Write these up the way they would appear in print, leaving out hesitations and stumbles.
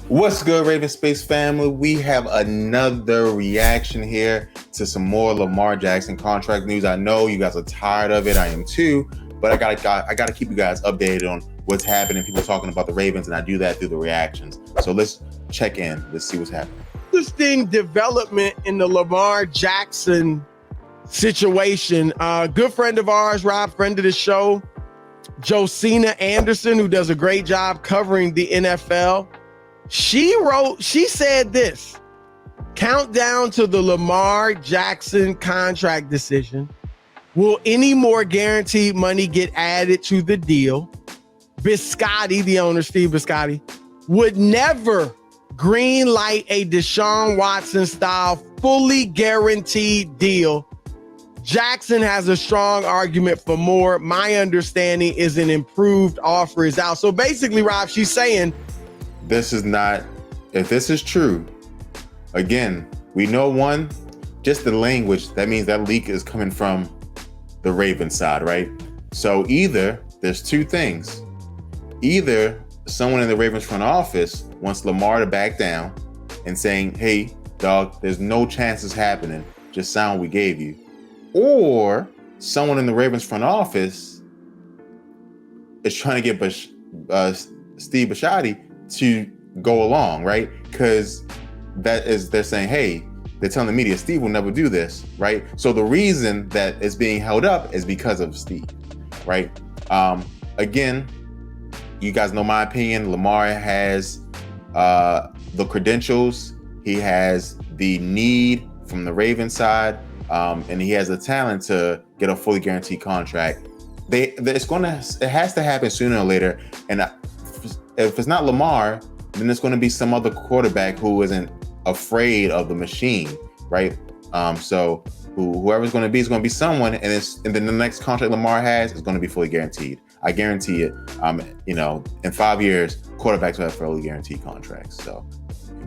What's good, Raven Space family? We have another reaction here to some more Lamar Jackson contract news. I know you guys are tired of it. I am too, but I gotta keep you guys updated on what's happening. People talking about the Ravens, and I do that through the reactions. So let's check in. Let's see what's happening. Interesting development in the Lamar Jackson situation. Good friend of ours, Rob, friend of the show, Josina Anderson, who does a great job covering the NFL. She said this: countdown to the Lamar Jackson contract decision. Will any more guaranteed money get added to the deal? Biscotti, the owner, Steve Biscotti, would never green light a Deshaun Watson style fully guaranteed deal. Jackson has a strong argument for more. My understanding is an improved offer is out. So basically, Rob, she's saying, this is not, if this is true, again, we know one, just the language, that means that leak is coming from the Ravens side, right? So either there's two things. Either someone in the Ravens front office wants Lamar to back down and saying, hey, dog, there's no chance it's happening. Just sign what we gave you. Or someone in the Ravens front office is trying to get Steve Biscotti to go along, right? Because they're saying, hey, they're telling the media, Steve will never do this, right? So the reason that it's being held up is because of Steve, right? Again, you guys know my opinion. Lamar has the credentials. He has the need from the Ravens side, and he has the talent to get a fully guaranteed contract. It has to happen sooner or later. And if it's not Lamar, then it's going to be some other quarterback who isn't afraid of the machine, right? So whoever's going to be is going to be someone, and then the next contract Lamar has is going to be fully guaranteed. I guarantee it. In 5 years, quarterbacks will have fully guaranteed contracts. So,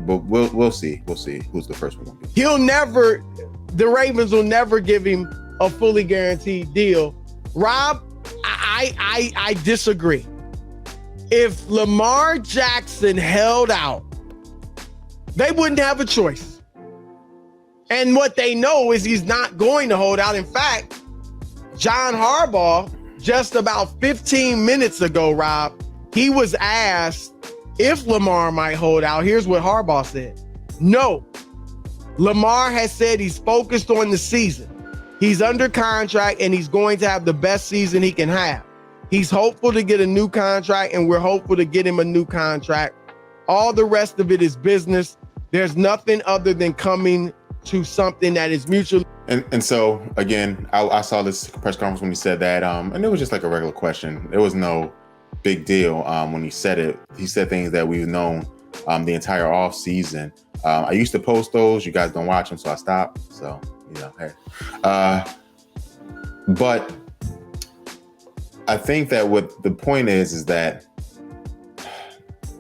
but we'll see. We'll see who's the first one going to be. The Ravens will never give him a fully guaranteed deal. Rob, I disagree. If Lamar Jackson held out, they wouldn't have a choice. And what they know is he's not going to hold out. In fact, John Harbaugh, just about 15 minutes ago, Rob, he was asked if Lamar might hold out. Here's what Harbaugh said. No. Lamar has said he's focused on the season. He's under contract and he's going to have the best season he can have. He's hopeful to get a new contract, and we're hopeful to get him a new contract. All the rest of it is business. There's nothing other than coming to something that is mutual. And so, again, I saw this press conference when he said that, and it was just like a regular question. There was no big deal when he said it. He said things that we've known the entire off season. I used to post those. You guys don't watch them, so I stopped. So, hey. But I think that what the point is that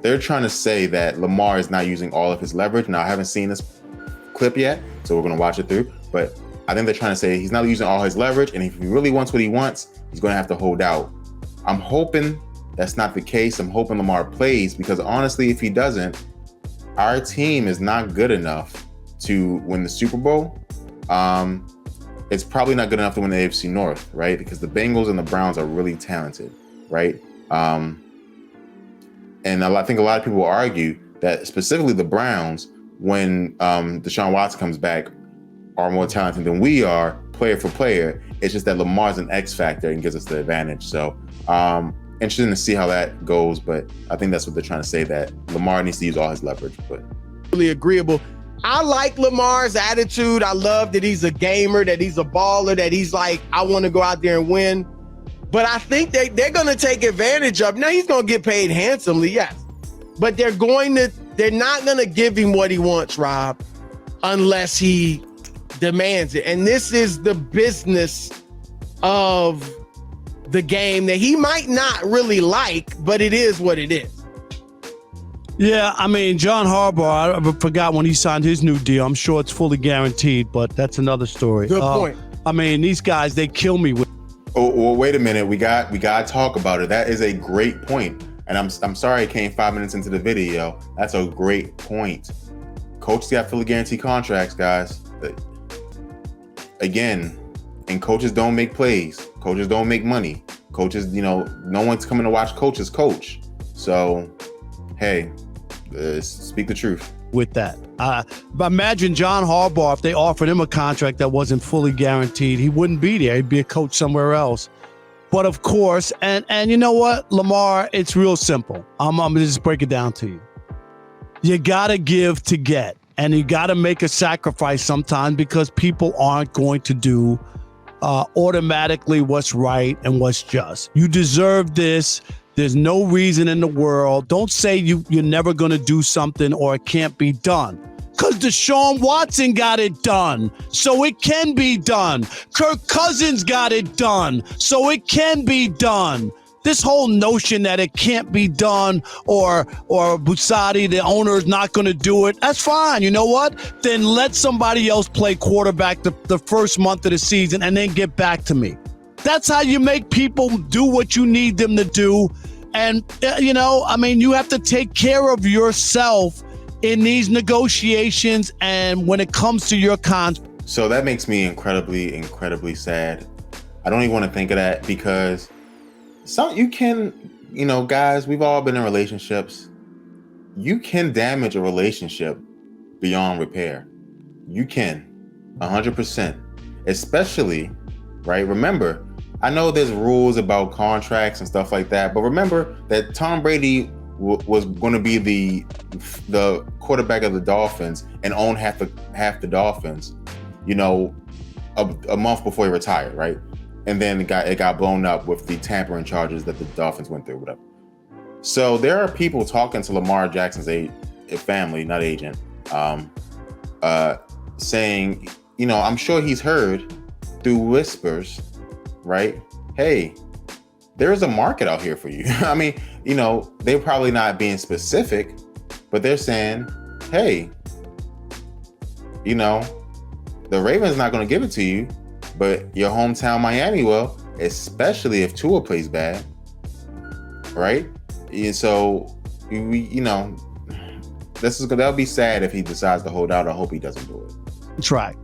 they're trying to say that Lamar is not using all of his leverage. Now, I haven't seen this clip yet, so we're going to watch it through. But I think they're trying to say he's not using all his leverage, and if he really wants what he wants, he's going to have to hold out. I'm hoping that's not the case. I'm hoping Lamar plays, because honestly, if he doesn't, our team is not good enough to win the Super Bowl. It's probably not good enough to win the AFC North, right? Because the Bengals and the Browns are really talented, right? And I think a lot of people will argue that specifically the Browns, when Deshaun Watson comes back, are more talented than we are, player for player. It's just that Lamar's an X factor and gives us the advantage. So interesting to see how that goes, but I think that's what they're trying to say, that Lamar needs to use all his leverage. But really agreeable. I like Lamar's attitude. I love that he's a gamer, that he's a baller, that he's like, I want to go out there and win. But I think they're going to take advantage of. Now, he's going to get paid handsomely, yes. But they're not going to give him what he wants, Rob, unless he demands it. And this is the business of the game that he might not really like, but it is what it is. Yeah, I mean, John Harbaugh, I forgot when he signed his new deal. I'm sure it's fully guaranteed, but that's another story. Good point. I mean, these guys, they kill me with. Oh, well, wait a minute. We got to talk about it. That is a great point. And I'm sorry it came 5 minutes into the video. That's a great point. Coaches got fully guaranteed contracts, guys. Again, and coaches don't make plays. Coaches don't make money. Coaches, no one's coming to watch coaches coach. So, hey, speak the truth. With that, but imagine John Harbaugh, if they offered him a contract that wasn't fully guaranteed, he wouldn't be there. He'd be a coach somewhere else. But of course, and you know what, Lamar, it's real simple. I'm gonna just break it down to you. You gotta give to get, and you gotta make a sacrifice sometimes because people aren't going to do automatically what's right and what's just. You deserve this. There's no reason in the world. Don't say you're never going to do something or it can't be done. Because Deshaun Watson got it done, so it can be done. Kirk Cousins got it done, so it can be done. This whole notion that it can't be done or Busati, the owner, is not going to do it, that's fine. You know what? Then let somebody else play quarterback the first month of the season and then get back to me. That's how you make people do what you need them to do. And, you have to take care of yourself in these negotiations and when it comes to your contract. So that makes me incredibly, incredibly sad. I don't even want to think of that because you can, guys, we've all been in relationships. You can damage a relationship beyond repair. You can, 100%, especially, right? Remember, I know there's rules about contracts and stuff like that, but remember that Tom Brady was going to be the quarterback of the Dolphins and own half the Dolphins, a month before he retired, right? And then it got blown up with the tampering charges that the Dolphins went through, whatever. So there are people talking to Lamar Jackson's family, not agent, saying, I'm sure he's heard through whispers, right? Hey, there's a market out here for you. I mean, they're probably not being specific, but they're saying, hey, the Ravens not going to give it to you, but your hometown Miami will, especially if Tua plays bad, right? And so that'll be sad if he decides to hold out. I hope he doesn't do it. That's right.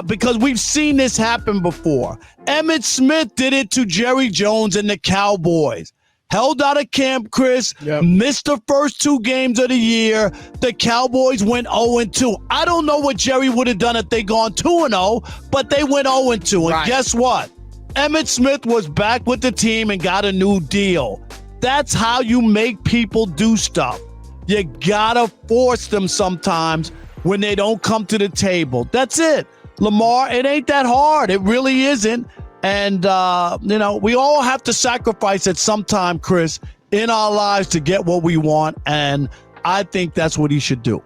Because we've seen this happen before. Emmitt Smith did it to Jerry Jones and the Cowboys. Held out of camp, Chris, missed the first 2 games of the year. The Cowboys went 0-2. I don't know what Jerry would have done if they gone 2-0, but they went 0-2. And guess what? Emmitt Smith was back with the team and got a new deal. That's how you make people do stuff. You gotta force them sometimes when they don't come to the table. That's it. Lamar, it ain't that hard. It really isn't. And, we all have to sacrifice at some time, Chris, in our lives to get what we want. And I think that's what he should do.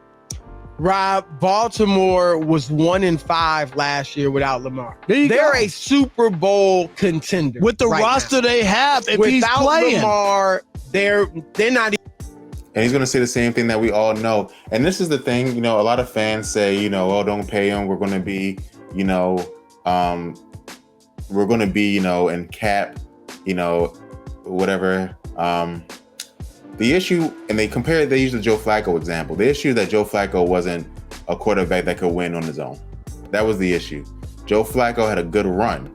Rob, Baltimore was 1-5 last year without Lamar. They're a Super Bowl contender. With the roster they have, if he's playing. Without Lamar, they're not even. And he's going to say the same thing that we all know. And this is the thing, a lot of fans say, oh, don't pay him. We're going to be, in cap, whatever. The issue, and they use the Joe Flacco example. The issue is that Joe Flacco wasn't a quarterback that could win on his own. That was the issue. Joe Flacco had a good run.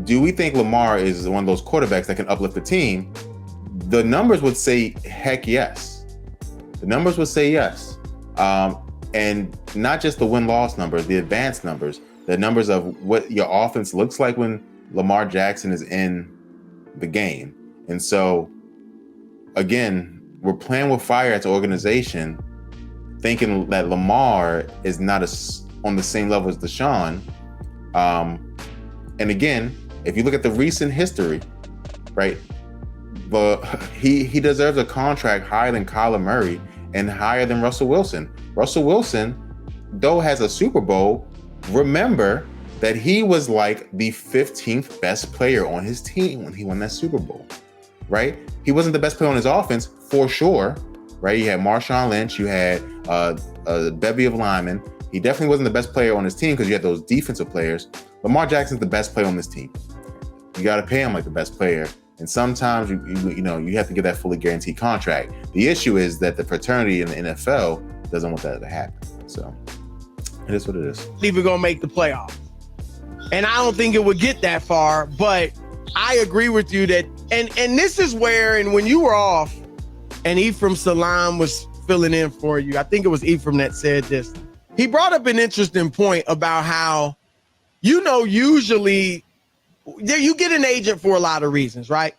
Do we think Lamar is one of those quarterbacks that can uplift the team? The numbers would say, heck yes. The numbers would say yes. And not just the win-loss numbers, the advanced numbers, the numbers of what your offense looks like when Lamar Jackson is in the game. And so, again, we're playing with fire as an organization, thinking that Lamar is not on the same level as Deshaun. And again, if you look at the recent history, right, but he deserves a contract higher than Kyler Murray and higher than Russell Wilson. Russell Wilson, though, has a Super Bowl. Remember that he was like the 15th best player on his team when he won that Super Bowl, right? He wasn't the best player on his offense, for sure, right? You had Marshawn Lynch, you had a bevy of linemen. He definitely wasn't the best player on his team because you had those defensive players. Lamar Jackson's the best player on this team. You got to pay him like the best player And sometimes you have to get that fully guaranteed contract. The issue is that the fraternity in the NFL doesn't want that to happen. So it is what it is. Even gonna make the playoffs. And I don't think it would get that far, but I agree with you that, and this is where, and when you were off and Ephraim Salam was filling in for you, I think it was Ephraim that said this. He brought up an interesting point about how, usually you get an agent for a lot of reasons, right?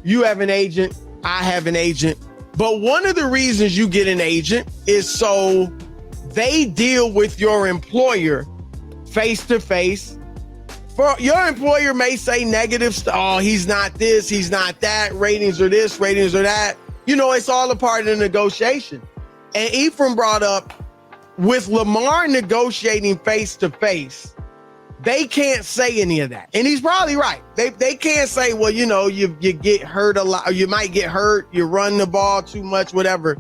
You have an agent, I have an agent, but one of the reasons you get an agent is so they deal with your employer face to face. For your employer may say negative stuff. Oh, he's not this, he's not that. Ratings are this, ratings are that. It's all a part of the negotiation. And Ephraim brought up with Lamar negotiating face to face, they can't say any of that. And he's probably right. They can't say, well, you get hurt a lot, or you might get hurt, you run the ball too much, whatever.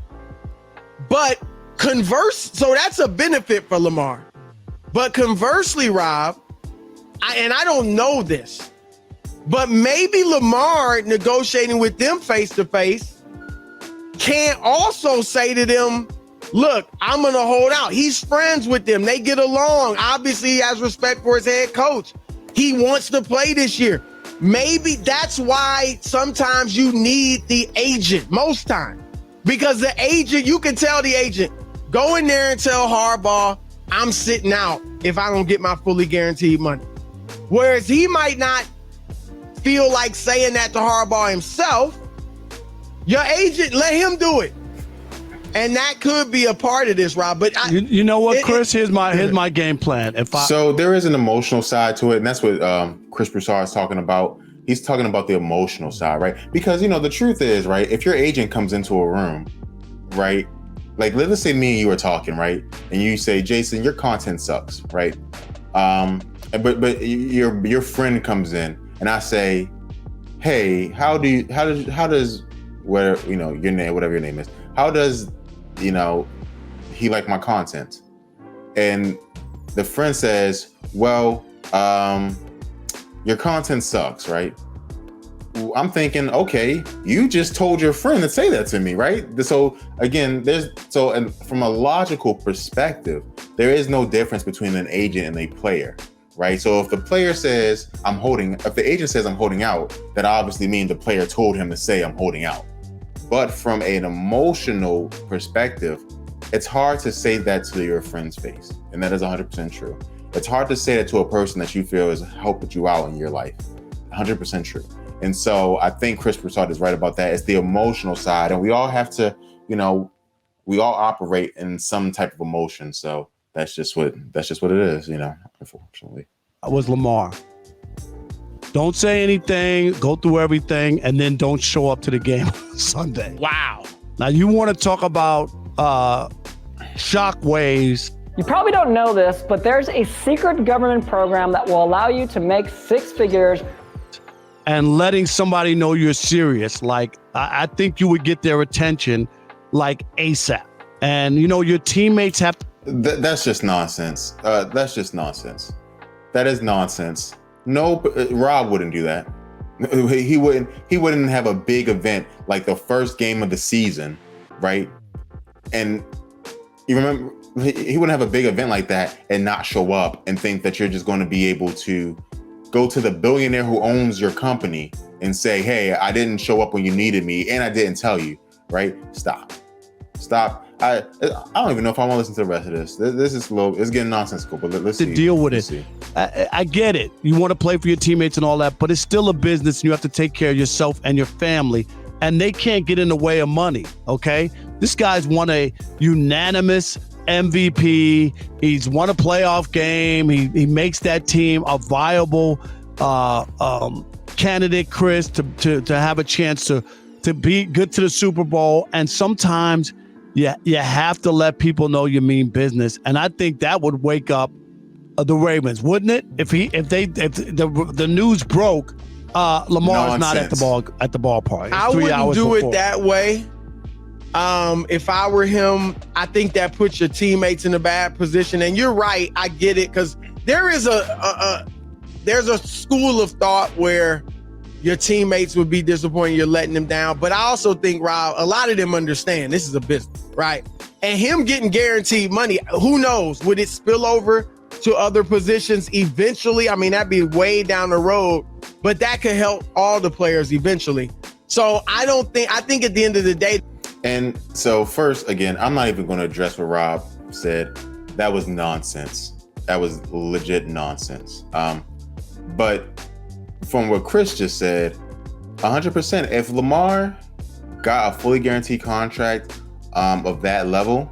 But so that's a benefit for Lamar. But conversely, Rob, I don't know this, but maybe Lamar negotiating with them face to face can also say to them, look, I'm going to hold out. He's friends with them. They get along. Obviously, he has respect for his head coach. He wants to play this year. Maybe that's why sometimes you need the agent most time, because the agent, you can tell the agent, go in there and tell Harbaugh, I'm sitting out if I don't get my fully guaranteed money. Whereas he might not feel like saying that to Harbaugh himself. Your agent, let him do it. And that could be a part of this, Rob. But you know what, Chris? Here's my game plan. So there is an emotional side to it, and that's what Chris Broussard is talking about. He's talking about the emotional side, right? Because the truth is, right, if your agent comes into a room, right, like let's say me and you are talking, right, and you say, Jason, your content sucks, right? But your friend comes in, and I say, hey, how does your name, whatever your name is, how does he like my content? And the friend says, well, your content sucks, right? I'm thinking, okay, you just told your friend to say that to me, right? So again, and from a logical perspective, there is no difference between an agent and a player, right? So if the player says if the agent says I'm holding out, that obviously means the player told him to say I'm holding out. But from an emotional perspective, it's hard to say that to your friend's face. And that is 100% true. It's hard to say that to a person that you feel has helped you out in your life. 100% true. And so I think Chris Broussard is right about that. It's the emotional side. And we all have to, we all operate in some type of emotion. So that's just what it is, unfortunately. I was Lamar. Don't say anything, go through everything, and then don't show up to the game on Sunday. Wow. Now, you want to talk about shockwaves. You probably don't know this, but there's a secret government program that will allow you to make six figures. And letting somebody know you're serious. Like, I think you would get their attention like ASAP. And, your teammates have to. That's just nonsense. That's just nonsense. That is nonsense. No, Rob wouldn't do that. He wouldn't have a big event like the first game of the season, right? And you remember, he wouldn't have a big event like that and not show up and think that you're just going to be able to go to the billionaire who owns your company and say, hey, I didn't show up when you needed me and I didn't tell you, right? Stop. I don't even know if I want to listen to the rest of this. This is it's getting nonsensical, but let's see. Deal with it. I get it. You want to play for your teammates and all that, but it's still a business and you have to take care of yourself and your family, and they can't get in the way of money, okay? This guy's won a unanimous MVP. He's won a playoff game. He makes that team a viable candidate, Chris, to have a chance to be good to the Super Bowl. And sometimes you have to let people know you mean business. And I think that would wake up the Ravens, wouldn't it? If the news broke, Lamar's not at the ballpark. I wouldn't do it that way. If I were him, I think that puts your teammates in a bad position. And you're right, I get it, because there is there's a school of thought where Your teammates would be disappointed you're letting them down. But I also think, Rob, a lot of them understand this is a business, right? And him getting guaranteed money, who knows? Would it spill over to other positions eventually? I mean, that'd be way down the road, but that could help all the players eventually. So I think at the end of the day. And so first, again, I'm not even going to address what Rob said. That was nonsense. That was legit nonsense. But from what Chris just said, 100%, if Lamar got a fully guaranteed contract of that level,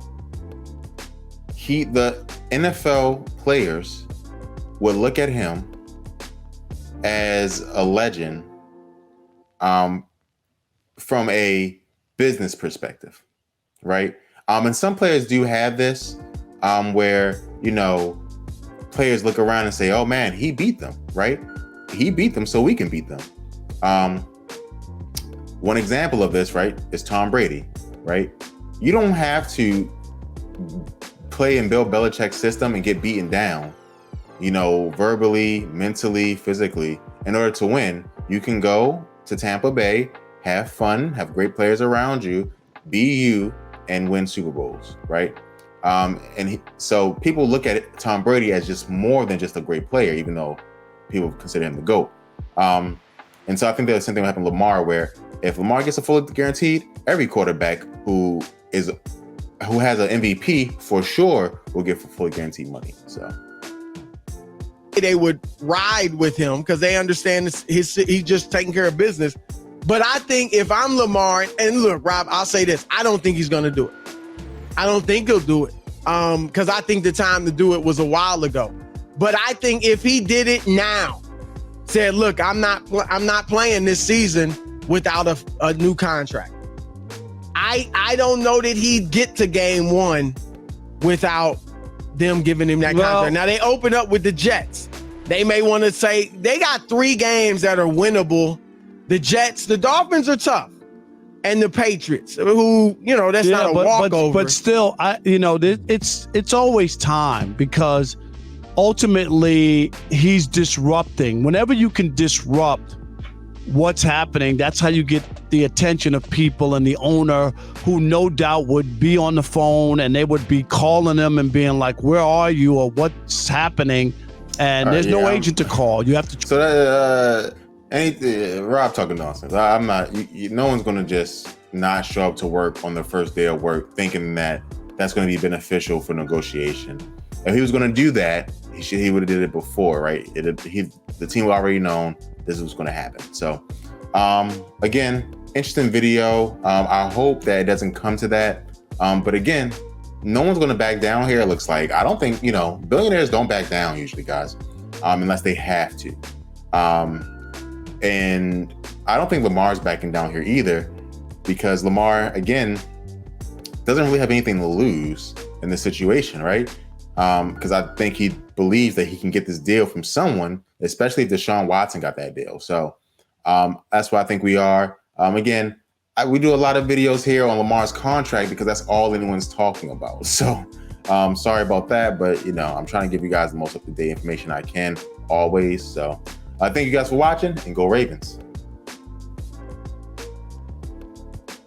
the NFL players would look at him as a legend from a business perspective, right? And some players do have this where, players look around and say, oh man, he beat them, right? He beat them so we can beat them. One example of this, right, is Tom Brady, right? You don't have to play in Bill Belichick's system and get beaten down, verbally, mentally, physically. In order to win, you can go to Tampa Bay, have fun, have great players around you, be you, and win Super Bowls, right? So people look at Tom Brady as just more than just a great player, even though people consider him the GOAT. And so I think the same thing will happen to Lamar, where if Lamar gets a fully guaranteed, every quarterback who has an MVP for sure will get fully guaranteed money. So they would ride with him because they understand he's just taking care of business. But I think if I'm Lamar, and look, Rob, I'll say this, I don't think he's going to do it. I don't think he'll do it because I think the time to do it was a while ago. But I think if he did it now, said, look, I'm not playing this season without a new contract. I don't know that he'd get to game one without them giving him that contract. Now they open up with the Jets. They may want to say they got 3 games that are winnable. The Jets, the Dolphins are tough. And the Patriots, who, that's not a walkover. But still, it's always time because ultimately he's disrupting. Whenever you can disrupt what's happening, that's how you get the attention of people and the owner, who no doubt would be on the phone and they would be calling them and being like, where are you, or what's happening? And there's no agent to call. You have to. So Rob talking nonsense. I'm not. No one's going to just not show up to work on the first day of work thinking that that's going to be beneficial for negotiation. If he was going to do that, he would have did it before, right? The team would already known this was going to happen. So, again, interesting video. I hope that it doesn't come to that. But again, no one's going to back down here. It looks like. I don't think billionaires don't back down usually, guys, unless they have to. And I don't think Lamar's backing down here either, because Lamar, again, doesn't really have anything to lose in this situation, right? Because I think he believes that he can get this deal from someone, especially if Deshaun Watson got that deal. So that's why I think we are. Again, we do a lot of videos here on Lamar's contract because that's all anyone's talking about. So sorry about that, but I'm trying to give you guys the most up-to-date information I can always. So thank you guys for watching, and go Ravens.